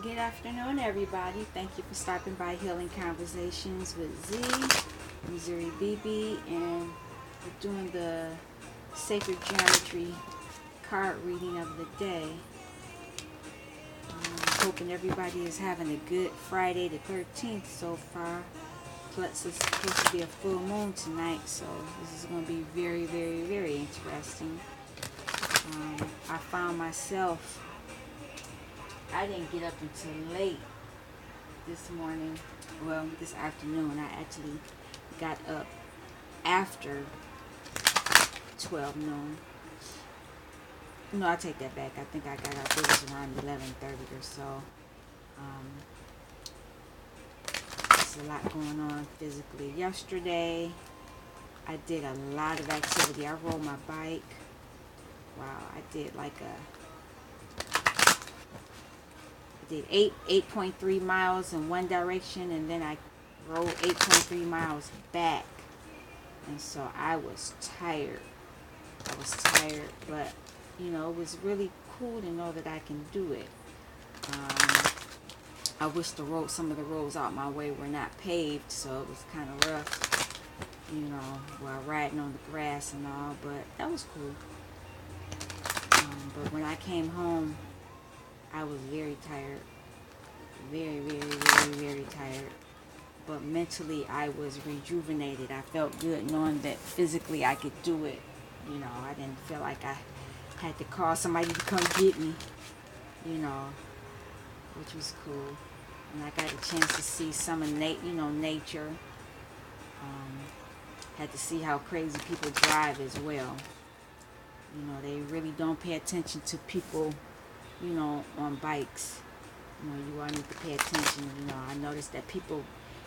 Good afternoon, everybody. Thank you for stopping by Healing Conversations with Z, Missouri BB, and we're doing the Sacred Geometry card reading of the day. Hoping everybody is having a good Friday the 13th so far. Plus, it's supposed to be a full moon tonight, so this is going to be very, very, very interesting. I found myself, I didn't get up until late this morning, well, this afternoon. I actually got up after 12 noon. No, I take that back. I think I got up, it was around 11:30 or so. There's a lot going on physically. Yesterday, I did a lot of activity. I rode my bike. Wow, I did like I did 8.3 miles in one direction, and then I rode 8.3 miles back. And so I was tired. But it was really cool to know that I can do it. I wish some of the roads out my way were not paved, so it was kind of rough, while riding on the grass and all, but that was cool. But when I came home, I was very tired. Very, very, very, very tired. But mentally, I was rejuvenated. I felt good knowing that physically I could do it. I didn't feel like I had to call somebody to come get me, which was cool. And I got a chance to see some of nature. Had to see how crazy people drive as well. They really don't pay attention to people, on bikes. You all need to pay attention. I noticed that people,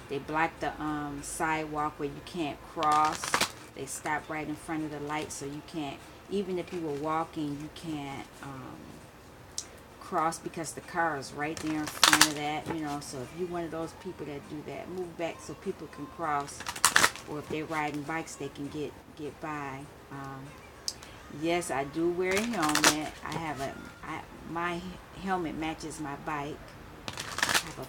they block the sidewalk where you can't cross. They stop right in front of the light, so you can't, even if you were walking, you can't cross because the car is right there in front of that. So if you're one of those people that do that, move back so people can cross, or if they're riding bikes, they can get by. Yes, I do wear a helmet. My helmet matches my bike. I have a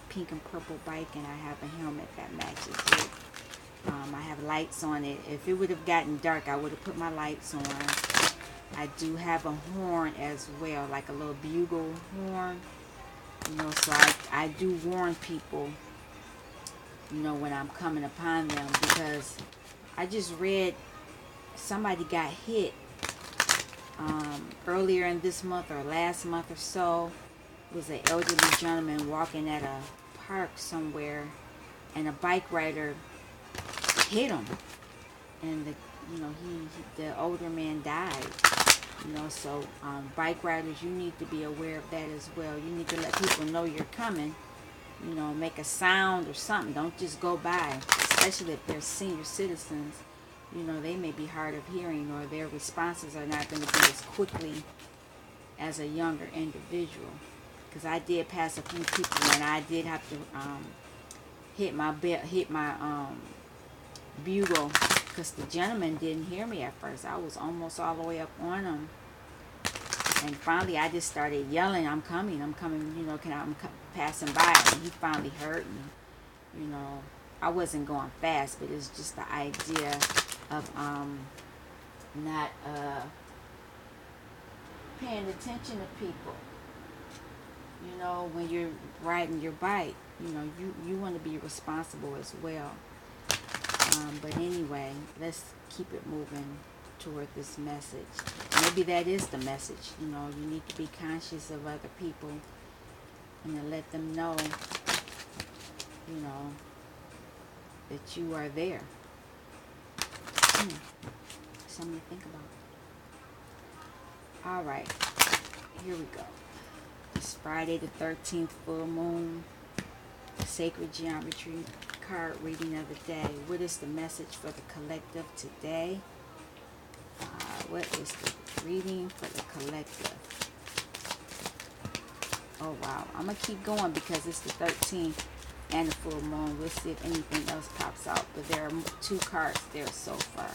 pink and purple bike, and I have a helmet that matches it. I have lights on it. If it would have gotten dark, I would have put my lights on. I do have a horn as well, like a little bugle horn. So I do warn people, when I'm coming upon them, because I just read somebody got hit earlier in this month or last month or so. It was an elderly gentleman walking at a park somewhere, and a bike rider hit him, and the older man died. So bike riders, you need to be aware of that as well. You need to let people know you're coming. Make a sound or something. Don't just go by, especially if they're senior citizens. They may be hard of hearing, or their responses are not going to be as quickly as a younger individual. Because I did pass a few people, and I did have to hit my bugle, because the gentleman didn't hear me at first. I was almost all the way up on him, and finally I just started yelling, I'm coming, I'm passing by, and he finally heard me. I wasn't going fast, but it's just the idea of not paying attention to people. When you're riding your bike, you want to be responsible as well. But anyway, let's keep it moving toward this message. Maybe that is the message. You need to be conscious of other people and to let them know, that you are there. Something to think about. All right, here we go. It's Friday the 13th, full moon, sacred geometry card reading of the day. What is the message for the collective today? What is the reading for the collective? Oh wow, I'm gonna keep going because it's the 13th and the full moon. We'll see if anything else pops out, but there are 2 cards there so far.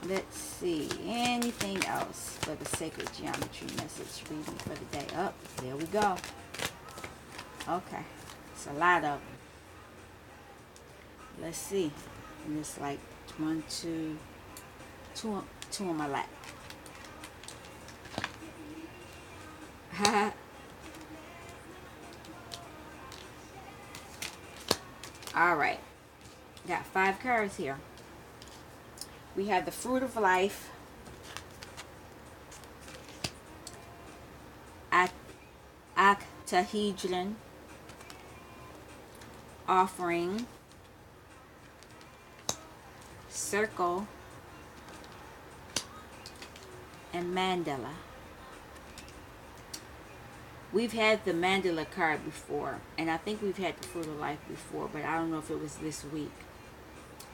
Let's see, anything else for the sacred geometry message reading for the day? Oh, There we go. Okay. It's a lot of them. Let's see. And it's like two on my lap. All right. Got 5 cards here. We have the fruit of life, octahedron, offering, circle, and mandala. We've had the mandala card before, and I think we've had the fruit of life before, but I don't know if it was this week.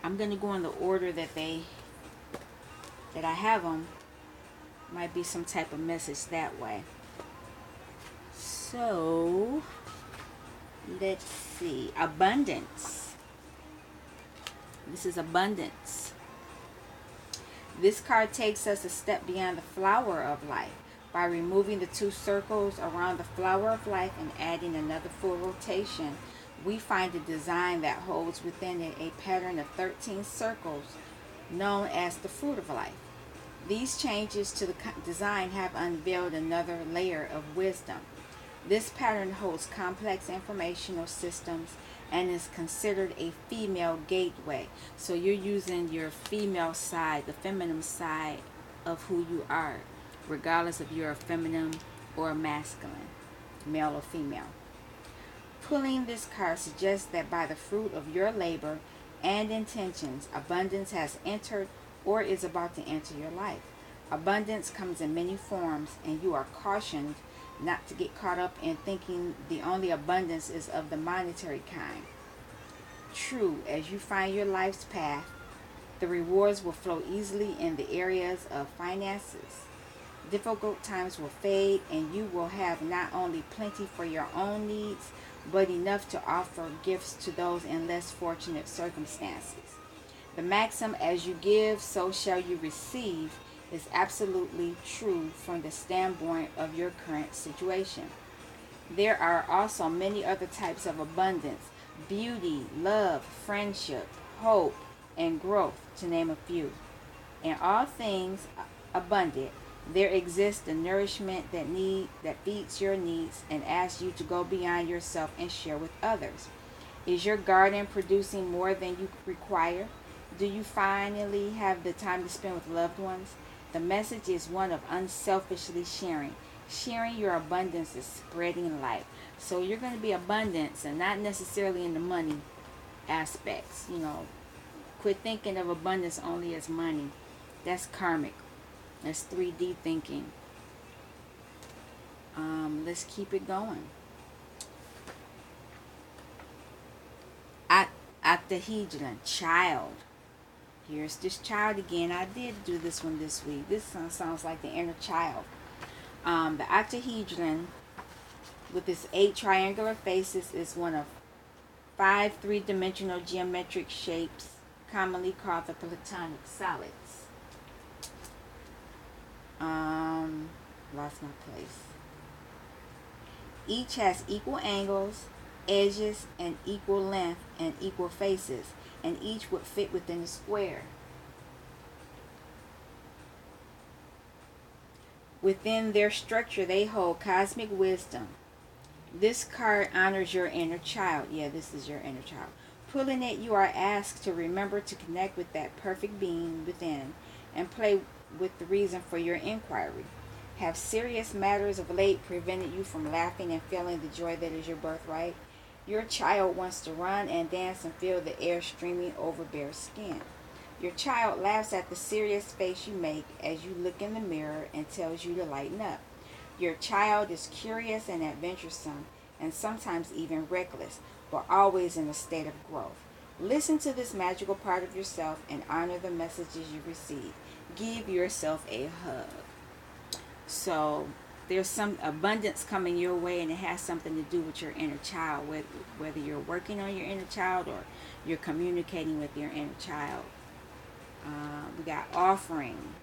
I'm going to go in the order that I have them. Might be some type of message that way. So, let's see. Abundance. This is abundance. This card takes us a step beyond the flower of life by removing the 2 circles around the flower of life and adding another full rotation. We find a design that holds within it a pattern of 13 circles known as the fruit of life. These changes to the design have unveiled another layer of wisdom. This pattern holds complex informational systems and is considered a female gateway. So you're using your female side, the feminine side of who you are, regardless if you're a feminine or a masculine, male or female. Pulling this card suggests that by the fruit of your labor and intentions, abundance has entered or is about to enter your life. Abundance comes in many forms, and you are cautioned not to get caught up in thinking the only abundance is of the monetary kind. True, as you find your life's path, the rewards will flow easily in the areas of finances. Difficult times will fade, and you will have not only plenty for your own needs, but enough to offer gifts to those in less fortunate circumstances. The maxim, as you give, so shall you receive, is absolutely true from the standpoint of your current situation. There are also many other types of abundance: beauty, love, friendship, hope, and growth, to name a few. In all things abundant, there exists the nourishment that feeds your needs and asks you to go beyond yourself and share with others. Is your garden producing more than you require? Do you finally have the time to spend with loved ones? The message is one of unselfishly sharing. Sharing your abundance is spreading light. So you're going to be abundance, and not necessarily in the money aspects. Quit thinking of abundance only as money. That's karmic. That's 3D thinking. Let's keep it going. Octahedron, child. Here's this child again. I did do this one this week. This sounds like the inner child. The octahedron, with its 8 triangular faces, is one of 5 3-dimensional geometric shapes, commonly called the platonic solids. Lost my place. Each has equal angles, edges, and equal length and equal faces, and each would fit within a square. Within their structure, they hold cosmic wisdom. This card honors your inner child. Yeah, this is your inner child. Pulling it, you are asked to remember to connect with that perfect being within and play with the reason for your inquiry. Have serious matters of late prevented you from laughing and feeling the joy that is your birthright? Your child wants to run and dance and feel the air streaming over bare skin. Your child laughs at the serious face you make as you look in the mirror and tells you to lighten up. Your child is curious and adventuresome, and sometimes even reckless, but always in a state of growth. Listen to this magical part of yourself and honor the messages you receive. Give yourself a hug. So there's some abundance coming your way, and it has something to do with your inner child, whether you're working on your inner child or you're communicating with your inner child. We got offering,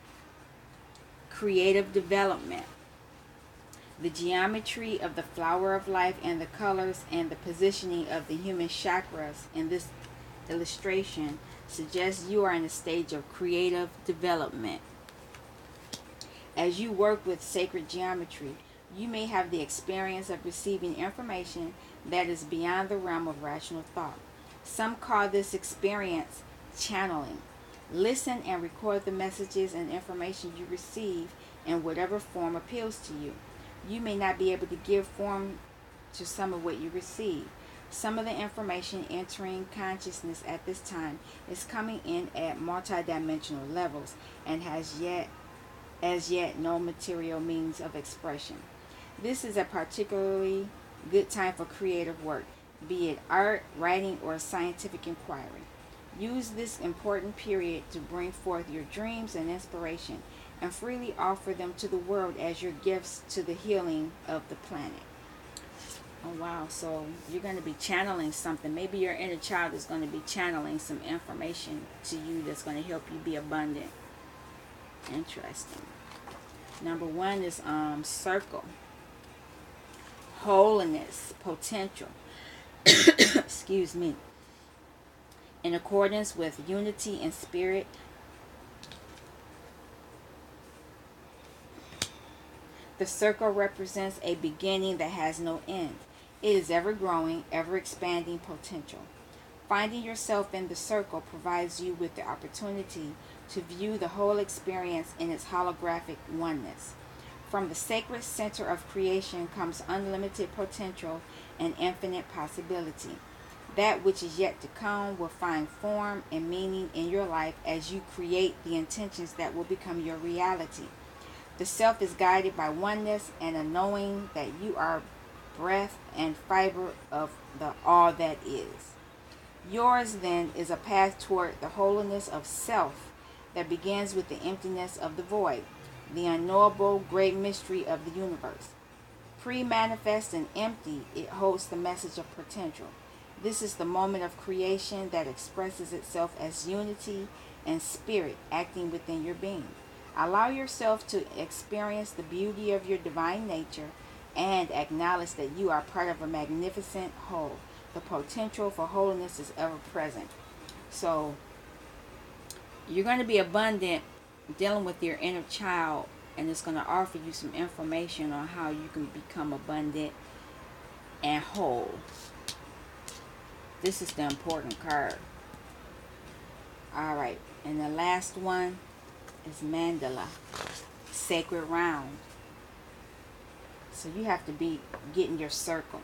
creative development, The geometry of the flower of life and the colors and the positioning of the human chakras in this illustration suggests you are in a stage of creative development. As you work with sacred geometry, you may have the experience of receiving information that is beyond the realm of rational thought. Some call this experience channeling. Listen and record the messages and information you receive in whatever form appeals to you. You may not be able to give form to some of what you receive. Some of the information entering consciousness at this time is coming in at multidimensional levels and has as yet no material means of expression. This is a particularly good time for creative work, be it art, writing, or scientific inquiry. Use this important period to bring forth your dreams and inspiration and freely offer them to the world as your gifts to the healing of the planet. Oh wow, so you're going to be channeling something. Maybe your inner child is going to be channeling some information to you that's going to help you be abundant. Interesting. Number 1 is circle. Wholeness, potential. Excuse me. In accordance with unity in spirit, the circle represents a beginning that has no end. It is ever growing, ever expanding potential. Finding yourself in the circle provides you with the opportunity to view the whole experience in its holographic oneness. From the sacred center of creation comes unlimited potential and infinite possibility. That which is yet to come will find form and meaning in your life as you create the intentions that will become your reality. The self is guided by oneness and a knowing that you are breath and fiber of the all that is. Yours then is a path toward the wholeness of self that begins with the emptiness of the void, the unknowable great mystery of the universe. Pre-manifest and empty, it holds the message of potential. This is the moment of creation that expresses itself as unity and spirit acting within your being. Allow yourself to experience the beauty of your divine nature and acknowledge that you are part of a magnificent whole. The potential for wholeness is ever present. So, you're going to be abundant dealing with your inner child, and it's going to offer you some information on how you can become abundant and whole. This is the important card. Alright, and the last one is mandala, sacred round. So you have to be getting your circle.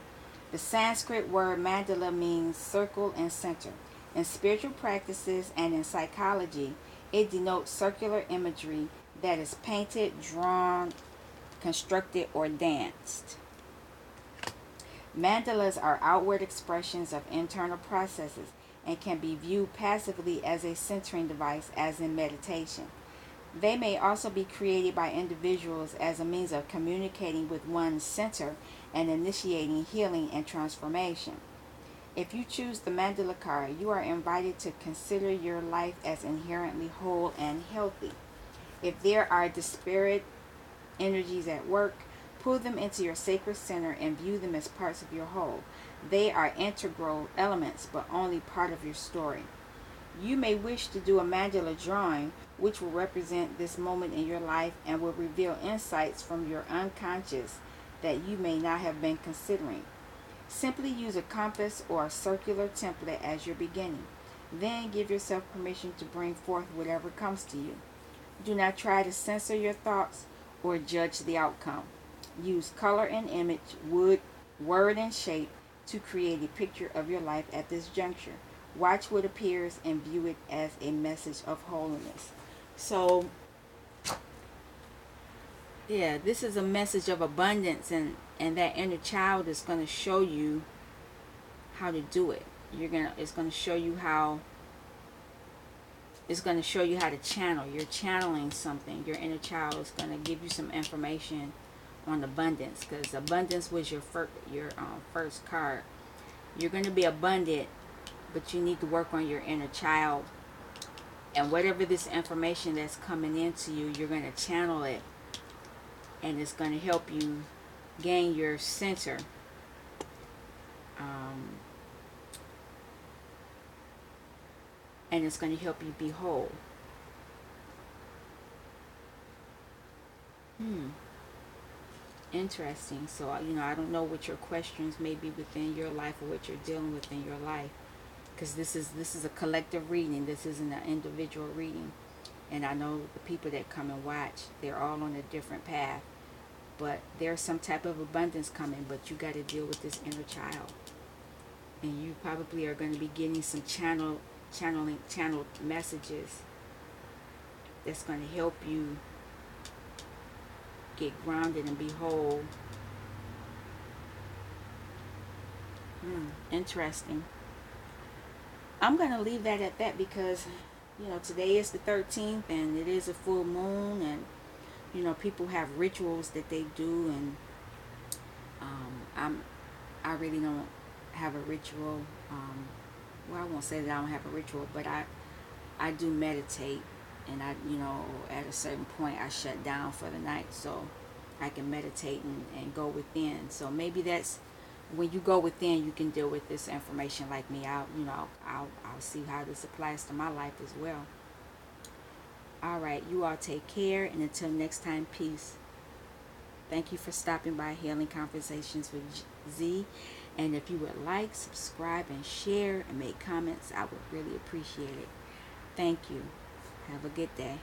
The Sanskrit word mandala means circle and center. In spiritual practices and in psychology, it denotes circular imagery that is painted, drawn, constructed, or danced. Mandalas are outward expressions of internal processes and can be viewed passively as a centering device, as in meditation. They may also be created by individuals as a means of communicating with one's center and initiating healing and transformation. If you choose the mandala card, you are invited to consider your life as inherently whole and healthy. If there are disparate energies at work, pull them into your sacred center and view them as parts of your whole. They are integral elements, but only part of your story. You may wish to do a mandala drawing, which will represent this moment in your life and will reveal insights from your unconscious that you may not have been considering. Simply use a compass or a circular template as your beginning. Then give yourself permission to bring forth whatever comes to you. Do not try to censor your thoughts or judge the outcome. Use color and image, word and shape to create a picture of your life at this juncture. Watch what appears and view it as a message of wholeness. So, yeah, this is a message of abundance, and that inner child is going to show you how to do it. It's going to show you how to channel. You're channeling something. Your inner child is going to give you some information on abundance, because abundance was your first card. You're going to be abundant, but you need to work on your inner child, and whatever this information that's coming into you, you're going to channel it, and it's going to help you gain your center. Um, and it's going to help you be whole. Hmm. Interesting. So, I don't know what your questions may be within your life or what you're dealing with in your life, because this is a collective reading. This isn't an individual reading. And I know the people that come and watch, they're all on a different path. But there's some type of abundance coming, but you got to deal with this inner child. And you probably are going to be getting some channeled messages that's going to help you get grounded and be whole. Interesting. I'm going to leave that at that because, today is the 13th and it is a full moon, and, people have rituals that they do, and I really don't have a ritual. Well, I won't say that I don't have a ritual, but I do meditate, and at a certain point I shut down for the night so I can meditate and go within. So maybe that's when you go within, you can deal with this information like me. I'll see how this applies to my life as well. All right, you all take care, and until next time, peace. Thank you for stopping by Healing Conversations with Z. And if you would like, subscribe and share and make comments, I would really appreciate it. Thank you. Have a good day.